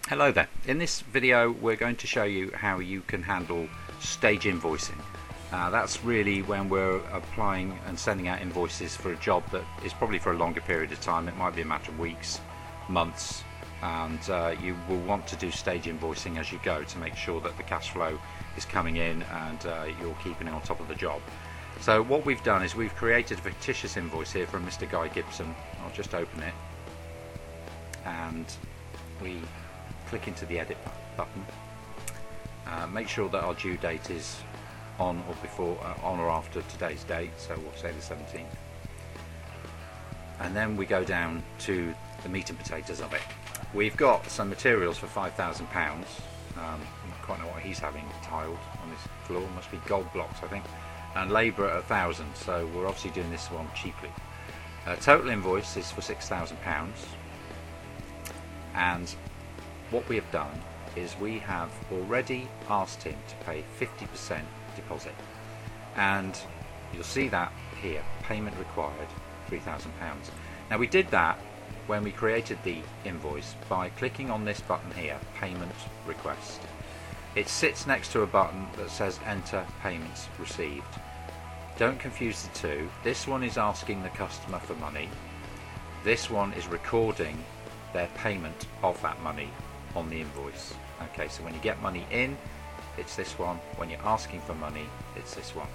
Hello there. In this video we're going to show you how you can handle stage invoicing. That's really when we're applying and sending out invoices for a job that is probably for a longer period of time. It might be a matter of weeks, months, and you will want to do stage invoicing as you go to make sure that the cash flow is coming in and you're keeping it on top of the job. So what we've done is we've created a fictitious invoice here from Mr. Guy Gibson. I'll just open it and we click into the edit button. Make sure that our due date is on or after today's date, so we'll say the 17th, and then we go down to the meat and potatoes of it. We've got some materials for £5,000. Not quite know what he's having tiled on his floor, must be gold blocks I think, and labour at 1,000, so we're obviously doing this one cheaply. Total invoice is for £6,000, and what we have done is we have already asked him to pay 50% deposit, and you'll see that here, payment required £3,000. Now we did that when we created the invoice by clicking on this button here, payment request. It sits next to a button that says enter payments received. Don't confuse the two. This one is asking the customer for money. This one is recording their payment of that money on the invoice. Okay, so when you get money in, it's this one. When you're asking for money, it's this one.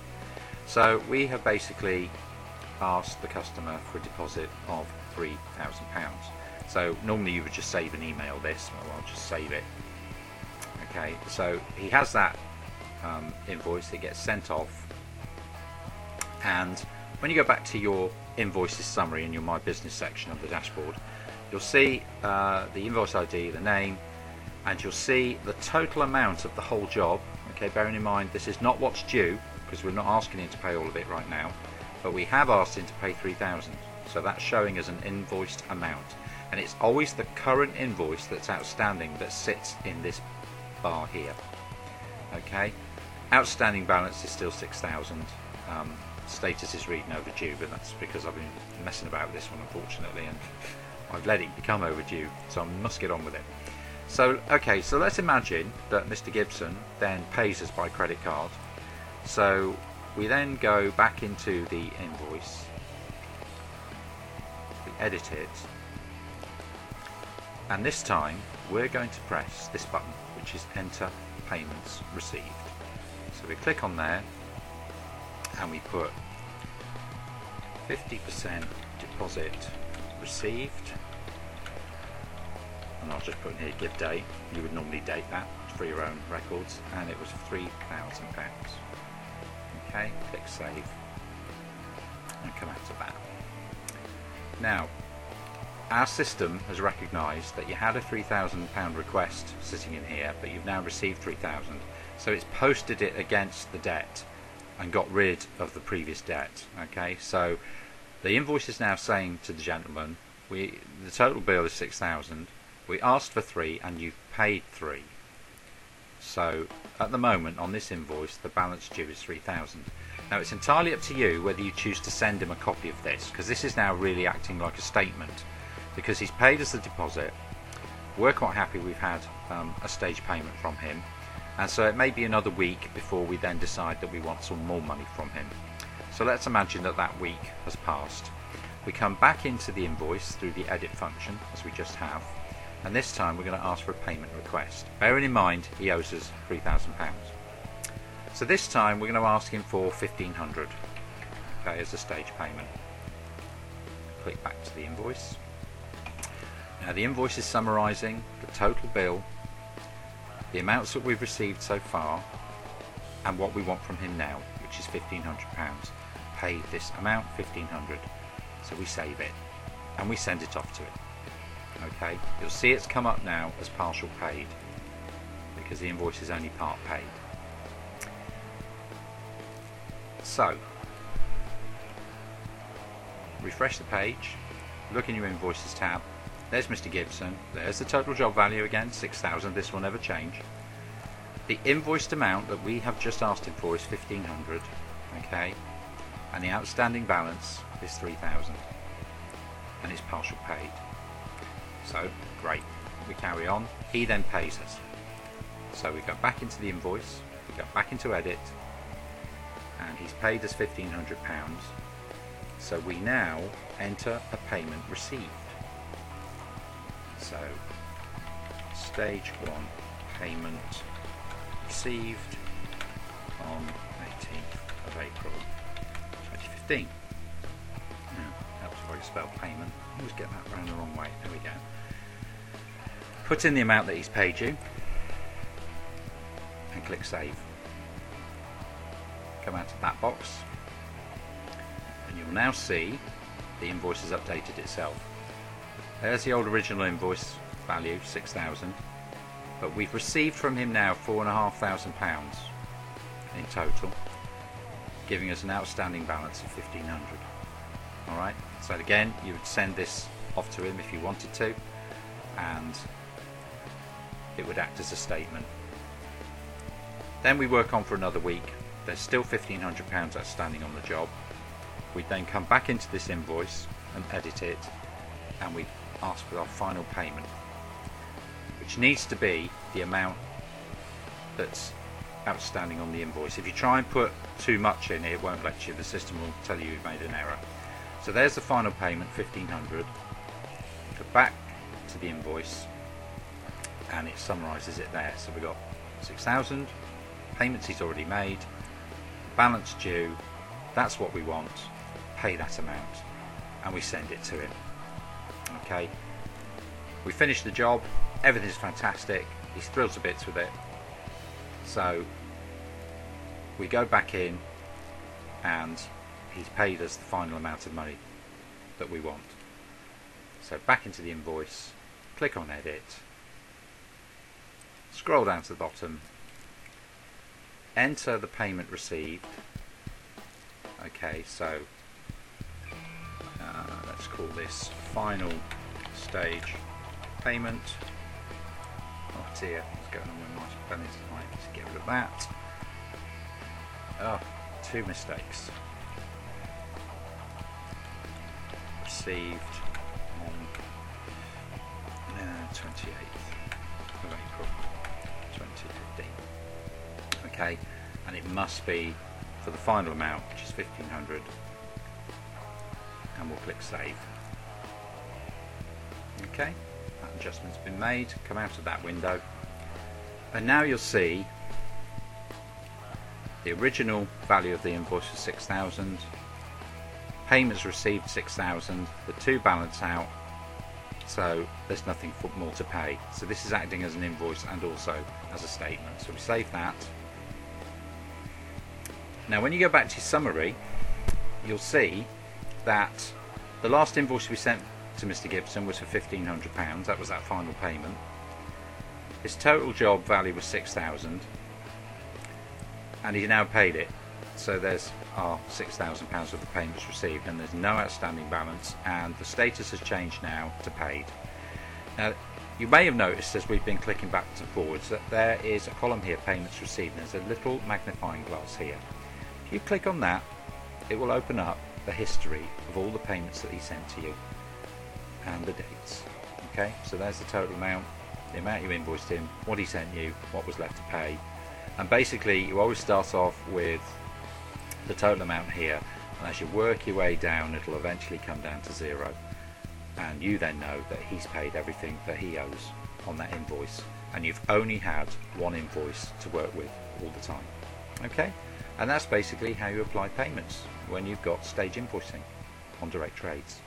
So we have basically asked the customer for a deposit of £3,000. So normally you would just save and email this. Well, I'll just save it. Okay, so he has that invoice. It gets sent off, and when you go back to your invoices summary in your My Business section of the dashboard, you'll see the invoice ID, the name, and you'll see the total amount of the whole job. Okay, bearing in mind this is not what's due, because we're not asking him to pay all of it right now, but we have asked him to pay 3,000, so that's showing as an invoiced amount, and it's always the current invoice that's outstanding that sits in this bar here. Okay, outstanding balance is still 6,000. Status is reading overdue, but that's because I've been messing about with this one unfortunately, and I've let it become overdue, so I must get on with it. So okay, so let's imagine that Mr. Gibson then pays us by credit card. So we then go back into the invoice, we edit it, and this time we're going to press this button, which is enter payments received. So we click on there and we put 50% deposit received, and I'll just put in here give date. You would normally date that for your own records, and it was £3,000. Okay, click save and come out of that. Now our system has recognised that you had a £3,000 request sitting in here, but you've now received 3,000, so it's posted it against the debt and got rid of the previous debt. Okay, so the invoice is now saying to the gentleman, the total bill is 6,000, we asked for 3 and you've paid 3. So at the moment on this invoice the balance due is 3,000. Now it's entirely up to you whether you choose to send him a copy of this, because this is now really acting like a statement, because he's paid us the deposit. We're quite happy we've had a stage payment from him, and so it may be another week before we then decide that we want some more money from him. So let's imagine that that week has passed. We come back into the invoice through the edit function as we just have, and this time we're going to ask for a payment request, bearing in mind he owes us £3,000. So this time we're going to ask him for 1,500, okay, as a stage payment. Click back to the invoice. Now the invoice is summarising the total bill, the amounts that we've received so far, and what we want from him now, which is £1,500. Pay this amount, 1,500. So we save it and we send it off to him. Okay, you'll see it's come up now as partial paid because the invoice is only part paid. So refresh the page, look in your invoices tab. There's Mr. Gibson, there's the total job value again, 6,000, this will never change. The invoiced amount that we have just asked him for is 1,500, okay, and the outstanding balance is 3,000, and it's partial paid. So great, we carry on. He then pays us. So we go back into the invoice, we go back into edit, and he's paid us £1,500. So we now enter a payment received. So stage 1 payment received on 18th of April 2015. Now, helps if I spell payment. I always get that round the wrong way. There we go. Put in the amount that he's paid you and click save. Come out of that box and you'll now see the invoice has updated itself. There's the old original invoice value, 6,000, but we've received from him now £4,500 in total, giving us an outstanding balance of 1,500. Alright, so again, you would send this off to him if you wanted to, and it would act as a statement. Then we work on for another week. There's still £1,500 outstanding on the job. We then come back into this invoice and edit it, and we ask for our final payment, which needs to be the amount that's outstanding on the invoice. If you try and put too much in, it won't let you. The system will tell you you've made an error. So there's the final payment, 1,500. Go back to the invoice and it summarises it there. So we've got 6,000 payments he's already made, balance due, that's what we want, pay that amount, and we send it to him. Okay, we finish the job, everything's fantastic, he's thrilled to bits with it. So we go back in and he's paid us the final amount of money that we want. So back into the invoice, click on edit, scroll down to the bottom, enter the payment received. Okay, so let's call this final stage payment. Oh dear, what's going on with my spelling tonight? Let's get rid of that. Oh, 2 mistakes. Received on 28th of April 2015. Okay, and it must be for the final amount, which is 1,500, and we'll click save. Okay, that adjustment's been made. Come out of that window, and now you'll see the original value of the invoice was 6,000, payments received 6,000, the 2 balance out, so there's nothing more to pay. So this is acting as an invoice and also as a statement. So we save that. Now when you go back to your summary, you'll see that the last invoice we sent to Mr. Gibson was for £1,500. That was that final payment. His total job value was 6,000, and he's now paid it. So there's our £6,000 worth of payments received, and there's no outstanding balance, and the status has changed now to paid. Now you may have noticed as we've been clicking backwards and forwards that there is a column here, payments received, and there's a little magnifying glass here. If you click on that, it will open up the history of all the payments that he sent to you and the dates. Okay, so there's the total amount, the amount you invoiced him, what he sent you, what was left to pay, and basically you always start off with the total amount here, and as you work your way down it'll eventually come down to 0, and you then know that he's paid everything that he owes on that invoice, and you've only had one invoice to work with all the time. Okay, and that's basically how you apply payments when you've got stage invoicing on Direct Trades.